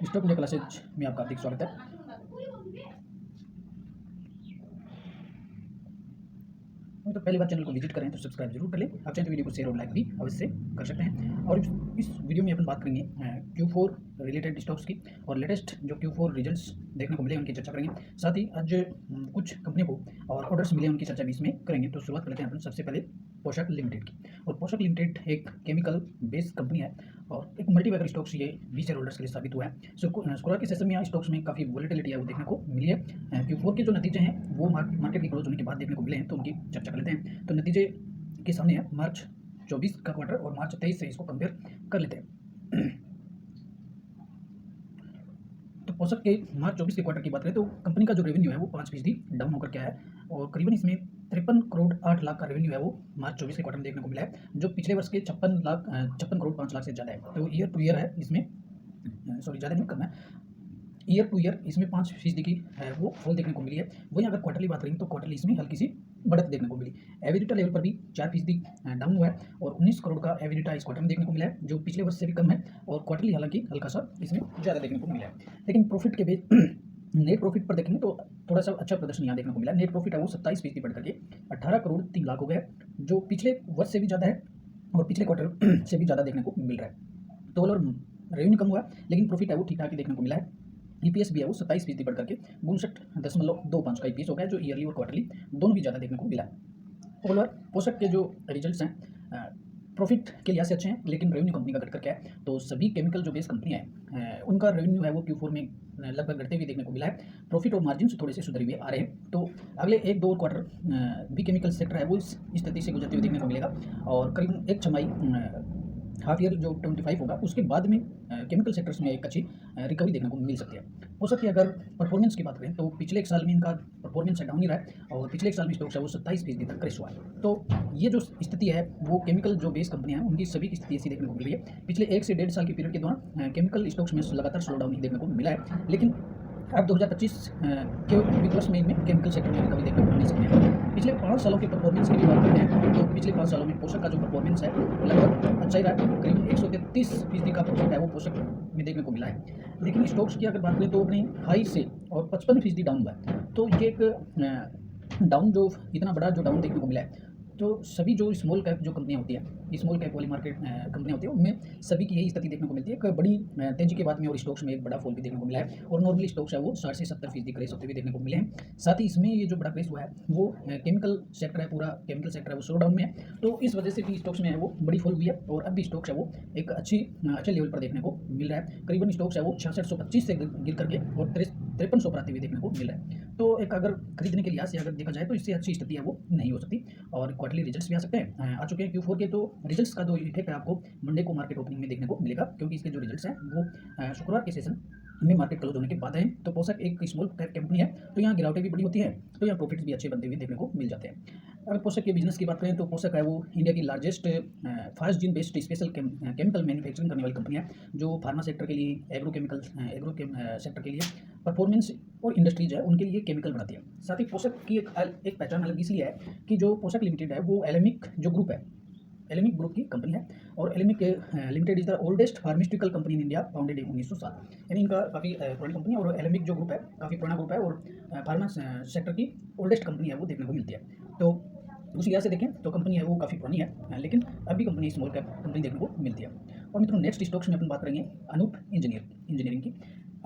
Stock India classes में आपका हार्दिक स्वागत है। तो पहली बार चैनल को विजिट करें तो सब्सक्राइब जरूर कर लें। आप चाहें तो वीडियो को शेयर और लाइक भी अवश्य कर सकते हैं। और इस वीडियो में अपन बात करेंगे Q4 रिलेटेड स्टॉक्स की और लेटेस्ट जो Q4 रिजल्ट्स देखने को मिले उनकी चर्चा करेंगे। साथ ही आज कुछ कंपनियों को और ऑर्डर्स मिले उनकी चर्चा भी इसमें करेंगे। तो शुरुआत करते हैं अपन सबसे पहले पोशाक लिमिटेड की। और पोशाक लिमिटेड एक केमिकल बेस्ड कंपनी है और एक मल्टीबैगर स्टॉक्स ये 20 शेयर होल्डर्स के लिए साबित हुआ है। शुरुआत के सेशन में यहाँ स्टॉक्स में काफ़ी वॉलेटिलिटी है वो देखने को मिली है। Q4 के जो नतीजे हैं वो मार्केट की क्लोज होने के बाद देखने को मिले हैं, तो उनकी चर्चा कर लेते हैं। तो नतीजे के सामने है मार्च 24 का क्वार्टर और मार्च 23 से इसको कंपेयर कर लेते हैं। तो पोशाक के मार्च 24 के क्वार्टर की बात करें तो कंपनी का जो रेवेन्यू है वो 5% डाउन होकर क्या है और करीबन इसमें 53 करोड़ 8 लाख का रेवेन्यू है वो मार्च 24 के क्वार्टर में देखने को मिला है, जो पिछले वर्ष के 56 करोड़ 5 लाख से ज़्यादा है। तो ईयर टू ईयर है इसमें, सॉरी ज़्यादा नहीं, कम है। ईयर टू ईयर इसमें 5% की है वो फॉल देखने को मिली है। वहीं अगर क्वार्टरली बात करें तो क्वार्टरली इसमें हल्की सी बढ़त देखने को मिली। एबिडिटा लेवल पर भी 4% डाउन हुआ है और 19 करोड़ का एबिडिटा इस क्वार्टर में देखने को मिला है, जो पिछले वर्ष से भी कम है। और क्वार्टरली हालांकि हल्का सा इसमें ज़्यादा देखने को मिला है। लेकिन प्रॉफिट के बेस नेट प्रॉफिट पर देखेंगे तो थोड़ा सा अच्छा प्रदर्शन यहाँ देखने को मिला है। नेट प्रॉफिट है वो 27% बढ़ करके 18 करोड़ 3 लाख हो गया, जो पिछले वर्ष से भी ज़्यादा है और पिछले क्वार्टर से भी ज़्यादा देखने को मिल रहा है। तो और रेवेन्यू कम हुआ है लेकिन प्रॉफिट है वो ठीक ठाक ही देखने को मिला है। ईपीएस भी है वो 27% बढ़ करके 59.25 का ईपीएस हो गया, जो ईयरली और क्वार्टरली दोनों भी ज़्यादा देखने को मिला है। ओवरऑल पोशाक के जो रिजल्ट्स हैं प्रॉफिट के लिहाज से अच्छे हैं, लेकिन रेवेन्यू कंपनी का घटकर क्या है तो सभी केमिकल जो बेस कंपनियां हैं उनका रेवेन्यू है वो Q4 में लगभग घटते हुए देखने को मिला है। प्रॉफिट और मार्जिन थोड़े से सुधरे हुए आ रहे हैं। तो अगले 1-2 क्वार्टर भी केमिकल सेक्टर है वो इस स्थिति से गुजरते हुए देखने को मिलेगा और करीबन एक छमाही हाफ ईयर जो 25 होगा उसके बाद में केमिकल सेक्टर्स में एक अच्छी रिकवरी देखने को मिल सकती है। हो सकती है अगर परफॉर्मेंस की बात करें तो पिछले एक साल में इनका परफॉर्मेंस डाउन ही रहा है और पिछले एक साल में स्टॉक्स है वो 27% तक क्रैश हुआ है। तो ये जो स्थिति है वो केमिकल जो बेस कंपनियां हैं उनकी सभी की स्थिति ऐसी देखने को मिल रही है। पिछले 1 से 1.5 साल के पीरियड के दौरान केमिकल स्टॉक्स में लगातार स्लो डाउन ही देखने को मिला है, लेकिन अब 2025 के विकास में इनमें केमिकल सेक्टर में रिकवरी देखने को मिल सकती है। पिछले 5 सालों के परफॉर्मेंस की भी बात करते हैं तो पिछले 5 सालों में पोशाक का जो परफॉर्मेंस है लगभग अच्छा ही रहा है। करीबन 133% का प्रॉफिट है वो पोशाक में देखने को मिला है। लेकिन स्टॉक्स की अगर बात करें तो अपने हाई से और 55% डाउन हुआ है। तो ये एक डाउन जो इतना बड़ा जो डाउन देखने को मिला है, तो सभी जो स्मॉल कैप जो कंपनियां होती हैं, स्मॉल कैप वाली मार्केट कंपनियां होती है, उनमें सभी की यही स्थिति देखने को मिलती है। एक बड़ी तेजी के बाद में और स्टॉक्स में एक बड़ा फॉल भी देखने को मिला है और नॉर्मली स्टॉक्स है वो 60 से 70% क्रेश होते हुए देखने को मिले हैं। साथ ही इसमें ये जो बड़ा क्रेश हुआ है वो केमिकल सेक्टर है, पूरा केमिकल सेक्टर है वो स्लो डाउन में है। तो इस वजह से भी स्टॉक्स में है वो बड़ी फॉल हुई है और अब भी स्टॉक्स है वो एक अच्छे लेवल पर देखने को मिल रहा है। करीबन स्टॉक्स है वो 6625 से गिर करके और 5300 पर आते हुए देखने को मिल रहा है। तो एक अगर खरीदने के लिहाज से अगर देखा जाए तो इससे अच्छी स्थिति है वो नहीं हो सकती। और क्वार्टरली रिजल्ट्स भी आ सकते हैं, आ चुके हैं Q4 के। तो रिजल्ट्स का जो इफेक्ट है आपको मंडे को मार्केट ओपनिंग में देखने को मिलेगा, क्योंकि इसके जो रिजल्ट्स हैं वो शुक्रवार के सेशन में मार्केट क्लोज होने के बाद हैं। तो पोशाक एक स्मॉल कैप कंपनी है तो यहाँ गिरावटें भी बड़ी होती हैं, तो यहाँ प्रॉफिट्स भी अच्छे बनते हुए देखने को मिल जाते हैं। अगर पोशाक के बिजनेस की बात करें तो पोशाक है वो इंडिया की largest fast gene based special chemical manufacturing करने वाली कंपनी है, जो फार्मा सेक्टर के लिए, एग्रो सेक्टर के लिए, परफॉर्मेंस और इंडस्ट्रीज है उनके लिए केमिकल बनाती है। साथ ही पोशाक की एक पहचान अलग इसलिए है कि जो पोशाक लिमिटेड है वो एलेमिक जो ग्रुप है, एलेमिक ग्रुप की कंपनी है और Alembic limited is the oldest pharmaceutical company in India, founded in 1907। यानी इनका काफ़ी पुरानी कंपनी है और एलेमिक जो ग्रुप है काफ़ी पुराना ग्रुप है और फार्मा सेक्टर की ओल्डेस्ट कंपनी है वो देखने को मिलती है। तो उस लिहाज से देखें तो कंपनी है वो काफ़ी पुरानी है, लेकिन अभी कंपनी स्मॉल कैप कंपनी देखने को मिलती है। और मित्रों नेक्स्ट स्टॉक्स में अपन बात करेंगे अनूप इंजीनियरिंग की।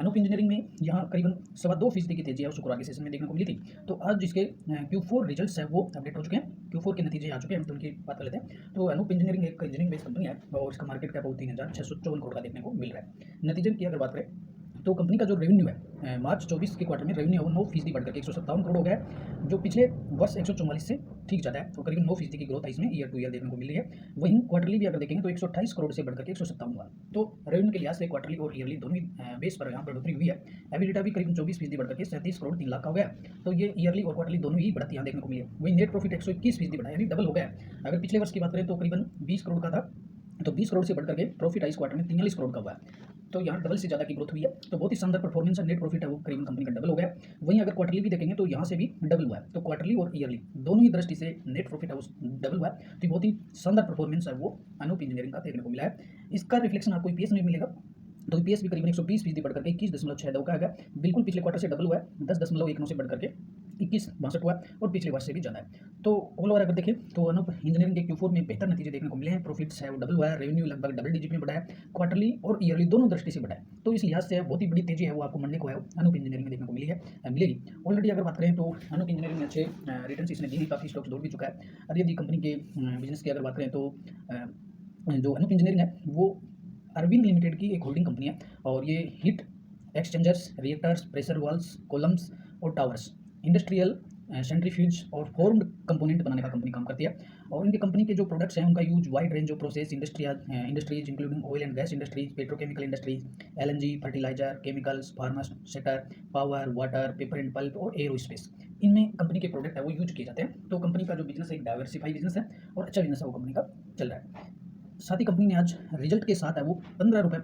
अनूप इंजीनियरिंग में यहाँ करीबन 2.25% की तेजी है शुक्रवार के सेशन में देखने को मिली थी। तो आज जिसके Q4 रिजल्ट्स है वो अपडेट हो चुके हैं, Q4 के नतीजे आ चुके हैं, तो उनकी बात कर लेते हैं। तो अनूप इंजीनियरिंग एक इंजीनियरिंग बेस्ड कंपनी है और इसका मार्केट कैप 3,654 करोड़ का देखने को मिल रहा है। नतीजे की अगर बात करें तो कंपनी का जो रेवेन्यू है मार्च 24 के क्वार्टर में रेवेन्यू 9% बढ़कर 157 करोड़ हो गया है, जो पिछले वर्ष 144 से ठीक ज़्यादा है। तो करीबन 9% की ग्रोथ है इसमें ईयर टू ईयर देखने को मिल रही है। वहीं क्वार्टरली भी अगर देखेंगे तो 128 करोड़ से बढ़कर 157 हुआ। तो रेवेन्यू के लिहाज से क्वार्टरली और ईयरली दोनों ही बेस पर यहाँ पर बढ़ोतरी हुई है। एबिलिटा भी करीबन 24% बढ़कर 37 करोड़ 3 लाख का हो गया। तो ये ईयरली और क्वार्टरली दोनों ही बढ़ती यहाँ देखने को मिली है। वहीं नेट प्रॉफिट 121% बढ़ा, यानी डबल हो गया। अगर पिछले वर्ष की बात करें तो करीबन 20 करोड़ का था, तो 20 करोड़ से बढ़कर के प्रॉफिट इस क्वार्टर में 43 करोड़ का हुआ है। तो यहाँ डबल से ज़्यादा की ग्रोथ हुई है, तो बहुत ही शानदार परफॉर्मेंस है। नेट प्रॉफिट है वो करीबन कंपनी का डबल हो गया। वहीं अगर क्वार्टरली भी देखेंगे तो यहाँ से भी डबल हुआ है, तो क्वार्टरली और ईयरली दोनों ही दृष्टि से नेट प्रॉफिट है वो डबल हुआ है। तो बहुत ही शानदार परफॉर्मेंस है वो अनूप इंजीनियरिंग का देखने को मिला है। इसका रिफ्लेक्शन आपको ईपीएस में मिलेगा, तो ईपीएस भी करीबन 120% बढ़ करके 21.62 का है, बिल्कुल पिछले क्वार्टर से डबल हुआ है। 10.19 से बढ़ करके 21.62 हुआ है और पिछले वर्ष से भी ज़्यादा है। तो ऑल ओवर अगर देखें तो अनूप इंजीनियरिंग के Q4 में बेहतर नतीजे देखने को मिले हैं। प्रॉफिट्स है वो डबल हुआ है, रेवेन्यू लगभग डबल डिजिट में बढ़ा है, क्वार्टरली और ईयरली दोनों दृष्टि से बढ़ा है। तो इस लिहाज से बहुत ही बड़ी तेजी है वो आपको मंडे को है अनूप इंजीनियरिंग में देखने को मिलेगी। ऑलरेडी अगर बात करें तो अनूप इंजीनियरिंग में अच्छे रिटर्न इसने दिए, काफ़ी स्टॉक्स दौड़ भी चुका है। और यदि कंपनी के बिजनेस की अगर बात करें तो जो अनूप इंजीनियरिंग है वो अरविंद लिमिटेड की एक होल्डिंग कंपनी है, और ये heat exchangers, reactors, pressure valves, columns और टावर्स, इंडस्ट्रियल सेंट्रीफ्यूज और फॉर्म्ड कंपोनेंट बनाने का कंपनी काम करती है। और इनकी कंपनी के जो प्रोडक्ट्स हैं उनका use wide range of process industries including oil and gas industries, petrochemical industries, LNG, fertiliser, chemicals, pharma sector, power, water, paper and pulp और एरोस्पेस, इनमें कंपनी के प्रोडक्ट है वो यूज किए जाते हैं। तो कंपनी का जो बिजनेस है एक डाइवर्सिफाई बिजनेस है और अच्छा बिजनेस है वो कंपनी का चल रहा है। साथ ही कंपनी ने आज रिजल्ट के साथ है वो 15 रुपये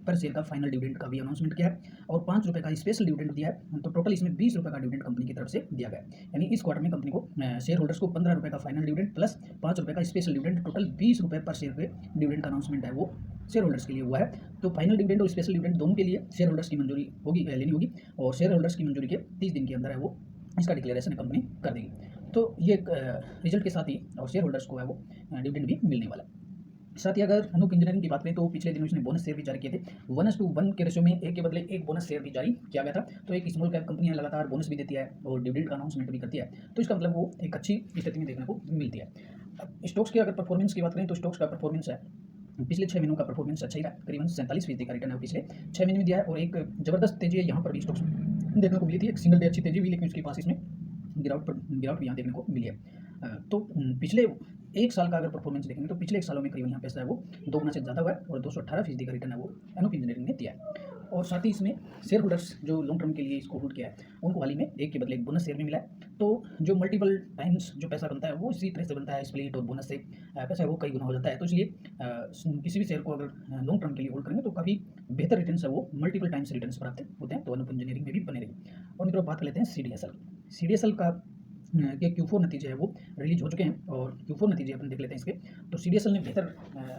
पर शेयर का फाइनल डिविडेंड का भी अनाउंसमेंट किया है और 5 रुपये का स्पेशल डिविडेंड दिया है। तो टोटल इसमें 20 रुपये का डिविडेंड कंपनी की तरफ से दिया गया है। यानी इस क्वार्टर में कंपनी को शेयर होल्डर्स को 15 रुपये का फाइनल डिविडेंड प्लस 5 रुपये का स्पेशल डिविडेंड, टोटल 20 रुपये पर शेयर के डिविडेंड का अनाउंसमेंट है वो शेयर होल्डर्स के लिए हुआ है। तो फाइनल डिविडेंड और स्पेशल डिविडेंड दोनों के लिए शेयर होल्डर्स की मंजूरी लेनी होगी, और शेयर होल्डर्स की मंजूरी के 30 दिन के अंदर है वो इसका डिक्लेरेशन कंपनी कर देगी। तो ये रिजल्ट के साथ ही और शेयर होल्डर्स को है वो डिविडेंड भी मिलने वाला है। साथ ही अगर अनूप इंजीनियरिंग की बात करें तो पिछले दिनों इसने बोनस शेयर भी जारी किए थे। 1:1 के रेशियो में एक के बदले एक बोनस शेयर भी जारी किया गया था। तो एक स्मॉल कैप कंपनी है, लगातार बोनस भी देती है और डिविडेंड का अनाउंसमेंट भी करती है, तो इसका मतलब वो एक अच्छी स्थिति में देखने को मिलती है। अब स्टॉक्स की अगर परफॉर्मेंस की बात करें तो स्टॉक्स का परफॉर्मेंस है पिछले 6 महीनों का परफॉर्मेंस अच्छा ही रहा, करीबन 47% का रिटर्न है पिछले 6 महीने में दिया है, और एक जबरदस्त तेजी है यहाँ पर भी स्टॉक्स देखने को मिली थी। एक सिंगल डे अच्छी तेजी हुई, लेकिन उसके पास इसमें गिरावट भी यहाँ देखने को मिली है। तो पिछले एक साल का अगर परफॉर्मेंस देखेंगे तो पिछले एक सालों में करीबन यहाँ पैसा है वो 2 गुना से ज़्यादा हुआ है और 218% का रिटर्न है वो अनूप इंजीनियरिंग ने दिया है। और साथ ही इसमें शेयर होल्डर्स जो लॉन्ग टर्म के लिए इसको होल्ड किया है उनको हाल ही में एक के बदले एक बोनस शेयर भी मिला है। तो जो मल्टीपल टाइम्स जो पैसा बनता है वो इसी तरह से बनता है, स्प्लिट और बोनस से पैसा है वो कई गुना हो जाता है। तो इसलिए किसी भी शेयर को अगर लॉन्ग टर्म के लिए होल्ड करेंगे तो काफ़ी बेहतर रिटर्न है वो मल्टीपल टाइम्स रिटर्न प्राप्त होते हैं। तो अनूप इंजीनियरिंग में भी बने रहेगी। और मित्रों बात कर लेते हैं CDSL का के Q4 नतीजे हैं वो रिलीज हो चुके हैं, और Q4 नतीजे अपन देख लेते हैं इसके। तो CDSL ने बेहतर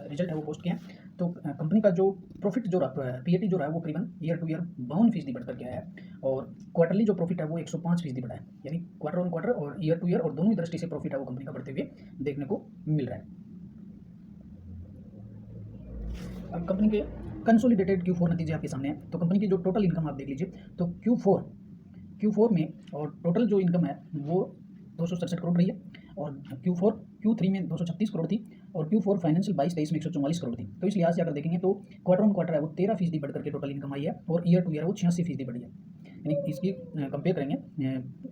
रिजल्ट है वो पोस्ट किया है। तो कंपनी का जो प्रॉफिट जो PAT जो रहा है वो करीबन ईयर टू ईयर 52% बढ़ करके आया है, और क्वार्टरली जो प्रॉफिट है वो 105% बढ़ा है। यानी क्वार्टर ऑन क्वार्टर और ईयर टू ईयर और दोनों ही दृष्टि से प्रॉफिट है वो कंपनी का बढ़ते हुए देखने को मिल रहा है। अब कंपनी के कंसोलिडेटेड Q4 नतीजे आपके सामने हैं। तो कंपनी की जो टोटल इनकम आप देख लीजिए, तो Q4 में और टोटल जो इनकम है वो 267 करोड़ रही है, और Q3 में 236 करोड़ थी, और Q4 फाइनेंशियल 22-23 में 144 करोड़ थी। तो इस लिहाज से अगर देखेंगे तो क्वार्टर ऑन क्वार्टर है वो 13% बढ़ करके टोटल इनकम आई है, और ईयर टू ईयर वो 86% बढ़ी है। यानी इसकी कंपेयर करेंगे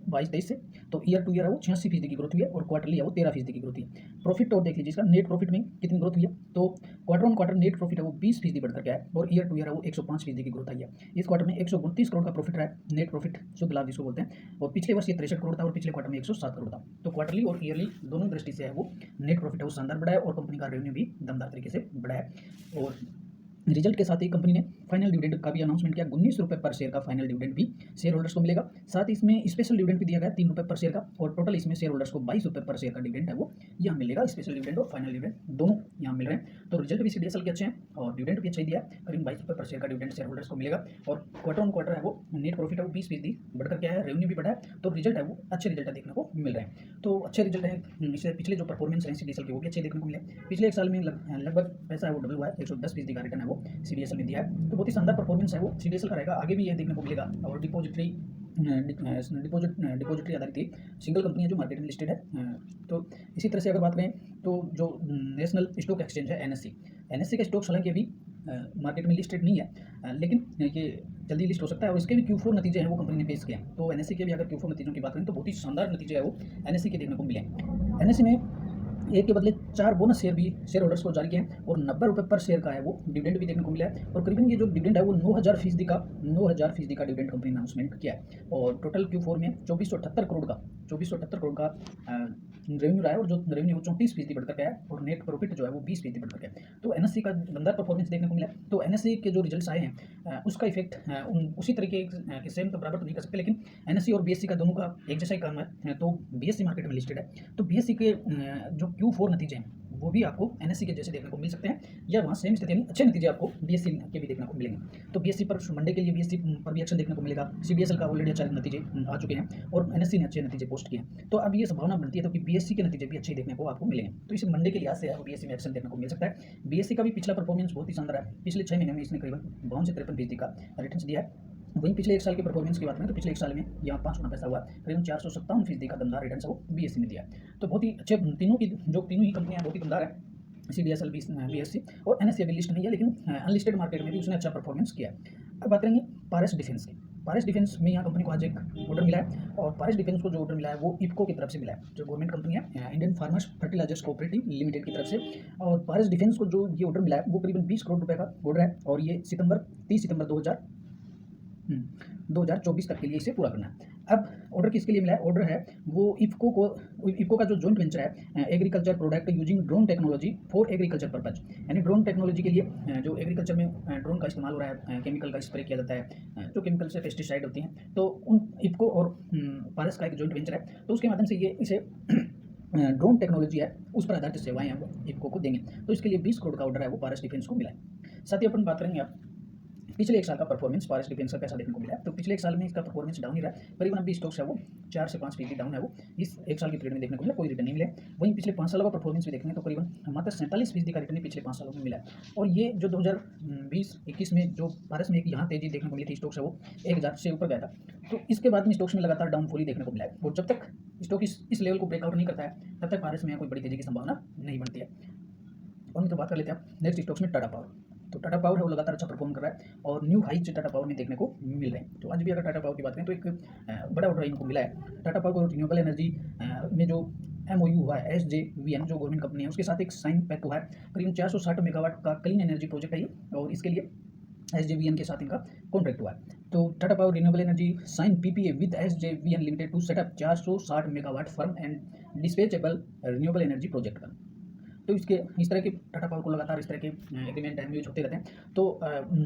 22-23 से, तो ईयर टू ईयर है वो 86% की ग्रोथ हुई है, और क्वार्टरली है वो 13% की ग्रोथ हुई है। प्रॉफिट और देख लीजिए इसका, नेट प्रॉफिट में कितनी ग्रोथ हुई है, तो quarter on quarter net profit है वो 20% बढ़ करके आया, और ईयर टू ईयर है वो 105% की ग्रोथ आई है। इस क्वार्टर में 132 करोड़ का प्रॉफिट रहा है, नेट प्रॉफिट शुद्ध लाभ जिसको बोलते हैं, और पिछले वर्ष ये 63 करोड़ था, और पिछले क्वार्टर में 107 करोड़ था। तो क्वार्टरली और ईयरली दोनों दृष्टि से है वो नेट प्रॉफिट है वो शानदार बढ़ा है, और कंपनी का रेवेन्यू भी दमदार तरीके से बढ़ा है। और रिजल्ट के साथ ही कंपनी ने फाइनल डिविडेंड का भी अनाउंसमेंट किया। 19 रुपये पर शेयर का फाइनल डिविडेंड भी शेयर होल्डर्स को मिलेगा। साथ ही इसमें स्पेशल डिविडेंड भी दिया गया 3 रुपये पर शेयर का, और टोटल इसमें शेयर होल्डर्स को 22 रुपये पर शेयर का डिविडेंड है वो यहाँ मिलेगा। स्पेशल डिविडेंड और फाइनल डिविडेंड दोनों यहाँ मिल रहे हैं। तो रिजल्ट भी CDSL के अच्छे हैं और डिविडेंड भी अच्छा ही दिया है, करीब 22 रुपये पर शेयर का डिविडेंड शेयर होल्डर्स को मिलेगा। और क्वार्टर ऑन क्वार्टर है वो नेट प्रॉफिट है वो 20% बढ़ करके आया है, रेवेन्यू भी बढ़ा है, तो रिजल्ट है वो अच्छे रिजल्ट देखने को मिल रहे हैं। तो अच्छे रिजल्ट है, इससे पिछले जो परफॉर्मेंस है CDSL के वो भी अच्छे देखने को मिले। पिछले एक साल में लगभग पैसा है वो डबल हुआ है, 110% का रिटर्न है वो CDSL ने दिया है। तो बहुत ही शानदार परफॉर्मेंस है वो CDSL का रहेगा, आगे भी ये देखने को मिलेगा। और डिपॉजिटरी आधारित थी, सिंगल कंपनी है जो मार्केट में लिस्टेड है। तो इसी तरह से अगर बात करें तो जो नेशनल स्टॉक एक्सचेंज है NSE का स्टॉक्स हालांकि अभी मार्केट में लिस्टेड नहीं है, लेकिन ये जल्दी लिस्ट हो सकता है, और इसके भी Q4 नतीजे हैं वो कंपनी ने पेश किए हैं। तो NSE के भी अगर Q4 नतीजों की बात करें तो बहुत ही शानदार नतीजे है वो NSE के देखने को मिले। NSE ने एक के बदले 4 बोनस शेयर भी शेयर होल्डर्स को जारी किए हैं, और 90 रुपये पर शेयर का है वो डिविडेंड भी देखने को मिला है। और करीबन ये जो डिविडेंड है वो 9000% का डिविडेंड कंपनी ने अनाउंसमेंट किया है। और टोटल Q4 में 2478 करोड़ का 2478 करोड़ का रेवेन्यू रहा है और जो रेवेन्यू है वो 34% बढ़ कर के है और नेट प्रॉफिट जो है वो 20% बढ़ कर के है। तो एनएससी का दमदार परफॉर्मेंस देखने को मिला है। तो एनएससी के जो रिजल्ट्स आए हैं उसका इफेक्ट उसी तरीके के सेम तो बराबर तो नहीं कर सकते, लेकिन एनएससी और बीएससी का दोनों का एक जैसा ही काम है। तो बीएससी मार्केट में लिस्टेड है, तो बीएससी के जो Q4 नतीजे हैं वो भी आपको एनएससी के जैसे देखने को मिल सकते हैं, या वहाँ सेम स्थिति यानी अच्छे नतीजे आपको बीएससी के भी देखने को मिलेंगे। तो बीएससी पर मंडे के लिए बीएससी पर भी एक्शन देखने को मिलेगा। सीबीएसएल का ऑलरेडी अच्छे नतीजे आ चुके हैं और एनएससी ने अच्छे नतीजे पोस्ट किए हैं। तो अब ये संभावना बनती है तो कि बीएससी के नतीजे भी अच्छे देखने को आपको मिलेंगे। तो इस मंडे के लिहाज से आपको बीएससी में एक्शन देखने को मिल सकता है। बीएससी का भी पिछला परफॉर्मेंस बहुत ही शानदार है। पिछले 6 महीने में इसने करीबन 52 से 53% का रिटर्न दिया है। वहीं पिछले 1 साल के परफॉर्मेंस की बात करें तो पिछले 1 साल में यहाँ 5 गुना पैसा हुआ, करीबन 457% का दमदार रिटर्न वो बीएससी ने दिया है। तो बहुत ही अच्छे तीनों ही कंपनियां बहुत ही दमदार है। सीडीएसएल बीएससी और एनएससी अभी लिस्ट नहीं है, लेकिन अनलिस्टेड मार्केट में भी उसने अच्छा परफॉर्मेंस किया है। अब बात करेंगे पारस डिफेंस की। पारस डिफेंस में यहाँ कंपनी को आज एक ऑर्डर मिला है और पारस डिफेंस को जो ऑर्डर मिला है वो इफको की तरफ से मिला है, जो गवर्नमेंट कंपनी है इंडियन फार्मर्स फर्टिलाइजर्स कोऑपरेटिव लिमिटेड की तरफ से। और पारस डिफेंस को जो ये ऑर्डर मिला है वो करीबन 20 करोड़ रुपए का ऑर्डर है और ये 30 सितंबर 2024 तक के लिए इसे पूरा करना है। अब ऑर्डर किसके लिए मिला है? ऑर्डर है वो इफको का जो जॉइंट वेंचर है agriculture product using drone technology for agriculture purpose, यानी ड्रोन टेक्नोलॉजी के लिए जो एग्रीकल्चर में ड्रोन का इस्तेमाल हो रहा है, केमिकल का स्प्रे किया जाता है, जो केमिकल से पेस्टिसाइड होती हैं, तो उन इफको और पारस का एक जॉइंट वेंचर है, तो उसके माध्यम से ये इसे ड्रोन टेक्नोलॉजी है उस पर आधारित सेवाएं हैं वो इफको को देंगे। तो इसके लिए 20 करोड़ का ऑर्डर है वो पारस डिफेंस को मिला है। साथ ही अपन बात करेंगे आप पिछले 1 साल का परफॉर्मेंस पारस डिफेंस का कैसा देखने को मिला है। तो पिछले 1 साल में इसका परफॉर्मेंस डाउन ही रहा है, करीबन अभी स्टॉक्स है वो 4 से 5% डाउन है वो इस 1 साल की पीरियड में देखने को मिला, कोई रिटर्न नहीं मिले। वहीं पिछले 5 सालों का परफॉर्मेंस भी देखेंगे तो करीबन मात्र 47% का रिटर्न पिछले 5 सालों में मिला है। और ये जो 2020-21 में जो पारस में एक यहाँ तेजी देखने को मिली थी, स्टॉक्स है वो 1000 से ऊपर गया था, तो इसके बाद में स्टॉक्स में लगातार डाउनफॉल ही देखने को मिला है। और जब तक स्टॉक इस लेवल को ब्रेकआउट नहीं करता है तब तक पारस में कोई बड़ी तेजी की संभावना नहीं बनती है। और तो बात कर लेते हैं नेक्स्ट स्टॉक्स में टाटा पावर। तो टाटा पावर है वो लगातार अच्छा परफॉर्म कर रहा है और न्यू हाइज टाटा पावर में देखने को मिल रहे हैं। तो आज भी अगर टाटा पावर की बात करें तो एक बड़ा ऑर्डर इनको मिला है। टाटा पावर को रिन्यूएबल एनर्जी में जो MOU हुआ है SJVN जो गवर्नमेंट कंपनी है उसके साथ एक साइन पैक हुआ है, करीब 460 मेगावाट का क्लीन एनर्जी प्रोजेक्ट है ये, और इसके लिए SJVN के साथ इनका कॉन्ट्रैक्ट हुआ है। तो Tata power renewable energy sign PPA with SJVN limited to set up 460 megawatt firm and dispatchable renewable energy project का। तो इस तरह के टाटा पावर को लगातार इस तरह के एग्रीमेंट MOUs होते रहते हैं। तो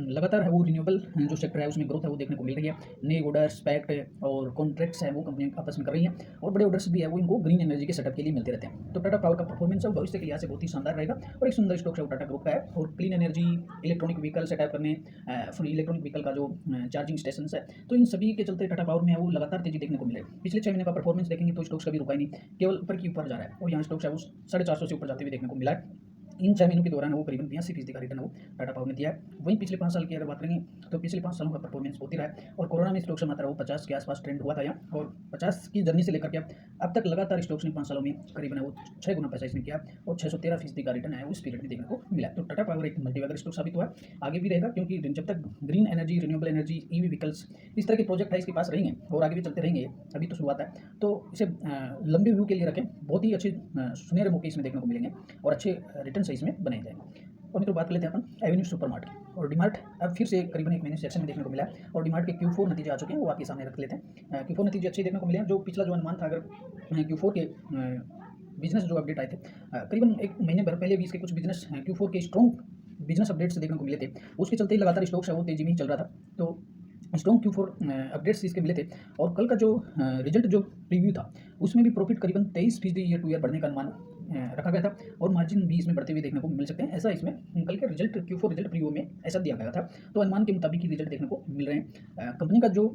लगातार है वो रिन्यूएबल जो सेक्टर है उसमें ग्रोथ है वो देखने को मिल रही है। नए ऑर्डर्स पैक्ट और कॉन्ट्रैक्ट्स हैं वो कंपनी आपस में कर रही हैं और बड़े ऑर्डर्स भी है वो इनको ग्रीन एनर्जी के सेटअप के लिए मिलते रहते हैं। तो टाटा पावर का परफॉर्मेंस है भविष्य के लिहाज से बहुत ही शानदार रहेगा और एक सुंदर स्टॉक है वो टाटा ग्रुप का है। और clean energy, electronic vehicle setup करने, इलेक्ट्रॉनिक व्हीकल का जो चार्जिंग स्टेशन है, तो इन सभी के चलते टाटा पावर में है वो लगातार तेजी देखने को मिले। पिछले 6 महीने का परफॉर्मेंस देखेंगे तो स्टॉक्स कभी रुका ही नहीं, केवल ऊपर की ऊपर जा रहा है और यहाँ स्टॉक्स है वो 450 से ऊपर जाते हुए देखने को मिला है। इन 6 महीनों के दौरान वो करीबन 82% का रिटर्न वो टाटा पावर ने दिया है। वहीं पिछले 5 साल की अगर बात करेंगे तो पिछले 5 सालों का परफॉर्मेंस होती रहा है और कोरोना में स्टॉक्स मात्रा वो 50 के आसपास ट्रेंड हुआ था यहाँ, और 50 की जर्नी से लेकर के अब तक लगातार स्टॉक्स ने 5 सालों में करीबन वो 6 गुना पैसा इसने किया और 613% का रिटर्न है उस पीरियड में देखने को मिला। तो टाटा पावर एक मल्टीवैगर स्टॉक साबित हुआ, आगे भी रहेगा, क्योंकि जब तक green energy, renewable energy, EV vehicles इस तरह के प्रोजेक्ट है इसके पास रहेंगे और आगे भी चलते रहेंगे, अभी तो शुरुआत है, तो इसे लंबे व्यू के लिए रखें, बहुत ही अच्छे सुनहरे मौके इसमें देखने को मिलेंगे और अच्छे रिटर्न से इसमें बने जाएंगे। और तो बात कर लेते हैं अपन एवेन्यू सुपरमार्ट की। और डीमार्ट अब फिर से करीबन 1 महीने सेक्शन में देखने को मिला है और डीमार्ट के Q4 नतीजे आ चुके हैं, वो आपके सामने रख लेते हैं। Q4 नतीजे अच्छे देखने को मिले हैं। जो पिछला जो अनुमान था, अगर Q4 के बिजनेस जो अपडेट आए थे करीबन 1 महीने भर पहले भी इसके कुछ बिजनेस Q4 के स्ट्रॉन्ग बिजनेस अपडेट्स देखने को मिले थे, उसके चलते ही लगातार स्टॉक्स है वो तेजी में ही चल रहा था। तो स्ट्रॉन्ग Q4 अपडेट्स इसके मिले थे और कल का जो रिजल्ट जो प्रीव्यू था उसमें भी प्रॉफिट करीबन 23% ईयर टू ईयर बढ़ने का अनुमान रखा गया था और मार्जिन भी इसमें बढ़ते हुए देखने को मिल सकते हैं। ऐसा इसमें कल के रिजल्ट Q4 रिजल्ट प्रीव्यू में ऐसा दिया गया था, तो अनुमान के मुताबिक ही रिजल्ट देखने को मिल रहे हैं। कंपनी का जो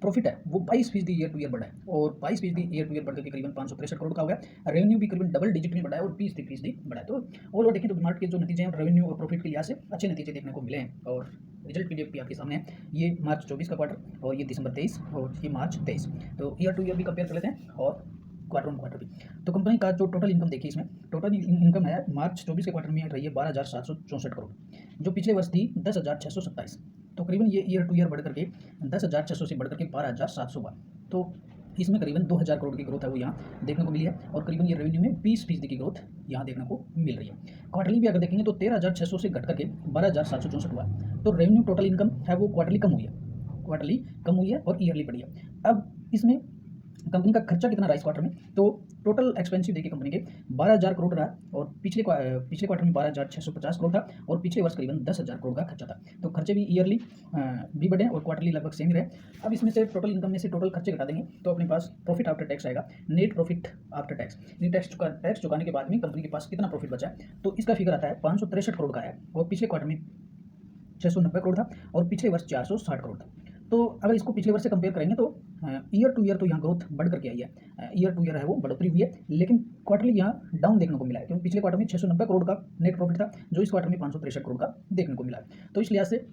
प्रॉफिट है वो 22% ईयर टू ईयर बढ़ा है और 22% ईयर टू ईयर बढ़कर के करीबन 563 करोड़ का हो गया। रेवेन्यू भी करीबन डबल डिजिट में बढ़ा है और 20% बढ़ा है। तो ऑल ओवर देखें तो डीमार्ट के जो नतीजे हैं रेवेन्यू और प्रॉफिट के लिहाज से अच्छे नतीजे देखने को मिले हैं और रिजल्ट पीडीएफ भी आपके सामने है। ये मार्च 24 का क्वार्टर और ये दिसंबर 23 और ये मार्च 23, तो ईयर टू ईयर भी कंपेयर कर लेते हैं और क्वार्टर ऑन क्वार्टर भी। तो कंपनी का जो टोटल इनकम देखिए, इसमें टोटल इनकम है मार्च 24 के क्वार्टर में रही है 12,764 करोड़, जो पिछले वर्ष थी 10,627। तो करीबन ये ईयर टू ईयर बढ़ करके 10,600 से बढ़ करके 12,700 हुआ। तो इसमें करीबन 2,000 करोड़ की ग्रोथ है वो यहाँ देखने को मिली है और करीबन ये रेवेन्यू में 20% की ग्रोथ यहाँ देखने को मिल रही है। क्वार्टरली भी अगर देखेंगे तो 13,600 से घट करके 12,764 हुआ। तो रेवेन्यू टोटल इनकम है वो क्वार्टरली कम हुई है और ईयरली बढ़ी है। अब इसमें कंपनी का खर्चा कितना रहा इस क्वार्टर में, तो टोटल एक्सपेंसिव देखिए कंपनी के 12,000 करोड़ रहा और पिछले क्वार्टर में 12,650 करोड़ था और पिछले वर्ष करीबन 10,000 करोड़ का खर्चा था। तो खर्चे भी ईयरली भी बढ़े और क्वार्टरली लगभग सेम ही रहे। अब इसमें से टोटल इनकम में से टोटल खर्चे घटा देंगे तो अपने पास प्रॉफिट आफ्टर टैक्स आएगा, net profit after tax. Tax चुकाने के बाद में कंपनी के पास कितना प्रॉफिट बचा है, तो इसका फिगर आता है 563 करोड़ का है और पिछले क्वार्टर में 690 करोड़ था और पिछले वर्ष 460 करोड़ था। तो अगर इसको पिछले वर्ष से कंपेयर करेंगे तो ईयर टू ईयर तो यहाँ ग्रोथ बढ़ करके आई है, ईयर टू ईयर है वो बढ़ोतरी हुई है, लेकिन क्वार्टरली यहाँ डाउन देखने को मिला है क्योंकि पिछले क्वार्टर में 690 करोड़ का नेट प्रॉफिट था जो इस क्वार्टर में 563 करोड़ का देखने को मिला है। तो इस लिहाज से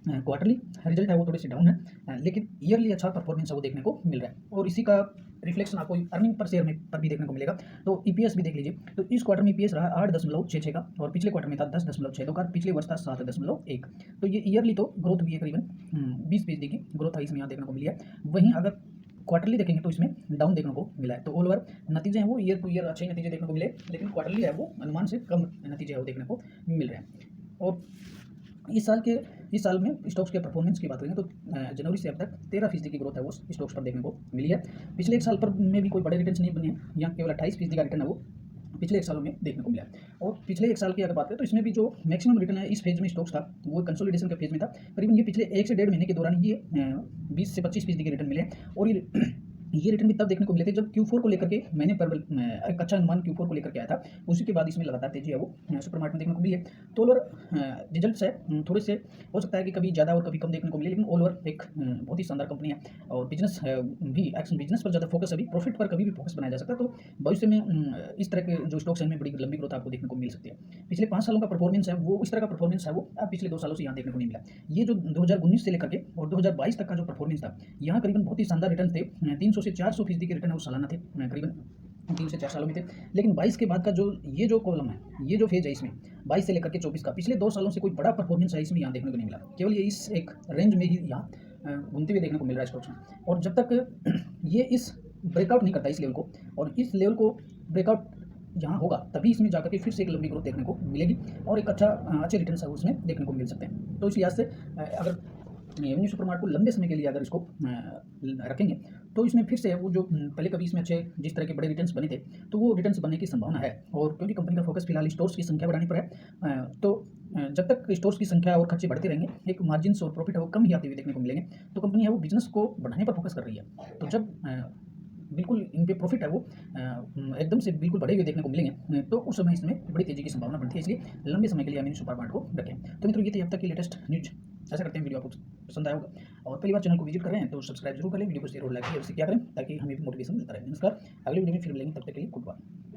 क्वार्टरली रिजल्ट है वो थोड़ी सी डाउन है, लेकिन ईयरली अच्छा परफॉर्मेंस है वो देखने को मिल रहा है और इसी का रिफ्लेक्शन आपको अर्निंग पर शेयर में पर भी देखने को मिलेगा। तो ईपीएस भी देख लीजिए, तो इस क्वार्टर में ईपीएस रहा 8.66 का और पिछले क्वार्टर में था 10.62 का, पिछले वर्ष था 7.1। तो ये ईयरली तो ग्रोथ भी है, करीबन 20% की ग्रोथ है इसमें यहाँ देखने को मिली है। वहीं अगर क्वार्टरली देखेंगे तो इसमें डाउन देखने को मिला है। तो ऑल ओवर नतीजे हैं वो ईयर टू ईयर अच्छे नतीजे देखने को मिले, लेकिन क्वार्टरली है वो अनुमान से कम नतीजे है वो देखने को मिल रहे हैं। और इस साल में स्टॉक्स के परफॉर्मेंस की बात करें तो जनवरी से अब तक 13% की ग्रोथ है वो स्टॉक्स पर देखने को मिली है। पिछले एक साल पर में भी कोई बड़े रिटर्न नहीं बने हैं, यहाँ केवल 28% का रिटर्न है वो पिछले एक सालों में देखने को मिला है। और पिछले एक साल की अगर बात करें तो इसमें भी जो मैक्सिमम रिटर्न है इस फेज में स्टॉक्स था वो कंसोलिडेशन के फेज में था। करीबन ये पिछले 1 से 1.5 महीने के दौरान ये 20 से 25% के रिटर्न मिले और ये रिटर्न भी तब देखने को मिले थे जब Q4 को लेकर के मैंने एक अच्छा अनुमान Q4 को लेकर के आया था, उसी के बाद इसमें लगातार तेजी है वो सुपरमार्केट में देखने को मिली है। तो ओवर रिजल्ट्स है थोड़े से हो सकता है कि कभी ज़्यादा और कभी कम देखने को मिले, लेकिन ऑल ओवर एक बहुत ही शानदार कंपनी है और बिजनेस भी बिजनेस पर ज़्यादा फोकस, अभी प्रॉफिट पर कभी भी फोकस बनाया जा सकता है। तो भविष्य में इस तरह के जो स्टॉक्स हैं इनमें बड़ी लंबी ग्रोथ आपको देखने को मिल सकती है। पिछले 5 सालों का परफॉर्मेंस है वो इस तरह का परफॉर्मेंस है वो अब पिछले 2 सालों से यहाँ देखने को नहीं मिला। ये जो 2019 से लेकर के और 2022 तक का जो परफॉर्मेंस था यहाँ करीबन बहुत ही शानदार रिटर्न थे, 300 से 400% के रिटर्न है वो सालाना थे, करीबन 3 से 4 सालों में थे। लेकिन 22 के बाद का ये जो कॉलम है, ये जो फेज है इसमें 22 से लेकर के 24 का पिछले 2 सालों से कोई बड़ा परफॉर्मेंस है इसमें यहाँ देखने को नहीं मिला। केवल ये इस एक रेंज में ही यहाँ घूमते हुए देखने को मिल रहा है स्टॉक्स में। और जब तक ये इस ब्रेकआउट नहीं करता इस लेवल को और इस लेवल को ब्रेकआउट यहाँ होगा तभी इसमें जाकर के फिर से एक लंबी ग्रोथ देखने को मिलेगी और एक अच्छे रिटर्न है उसमें देखने को मिल सकते हैं। तो इस लिहाज से अगर एवेन्यू सुपरमार्ट को लंबे समय के लिए अगर इसको रखेंगे तो इसमें फिर से वो जो पहले कभी इसमें अच्छे जिस तरह के बड़े रिटर्न्स बने थे तो वो रिटर्न्स बनने की संभावना है। और क्योंकि कंपनी का फोकस फिलहाल स्टोर्स की संख्या बढ़ाने पर है, तो जब तक स्टोर्स की संख्या और खर्चे बढ़ते रहेंगे एक मार्जिन और प्रॉफिट है वो कम ही आते हुए देखने को मिलेंगे। तो कंपनी है वो बिजनेस को बढ़ाने पर फोकस कर रही है। तो जब बिल्कुल इन पे प्रॉफिट है वो एकदम से बिल्कुल बढ़े हुए देखने को मिलेंगे तो उस समय इसमें बड़ी तेजी की संभावना बनती है, इसलिए लंबे समय के लिए एवेन्यू सुपरमार्ट को रखें। तो मित्रों ये थी अब तक की लेटेस्ट न्यूज। ऐसा करते हैं वीडियो आपको पसंद आया होगा और पहली बार चैनल को विजिट कर रहे हैं तो सब्सक्राइब जरूर करें, वीडियो को शेयर और लाइक जरूर क्या करें ताकि हमें भी मोटिवेशन मिलता रहे। नमस्कार, अगले वीडियो में फिर मिलेंगे, तब तक के लिए गुड बाय।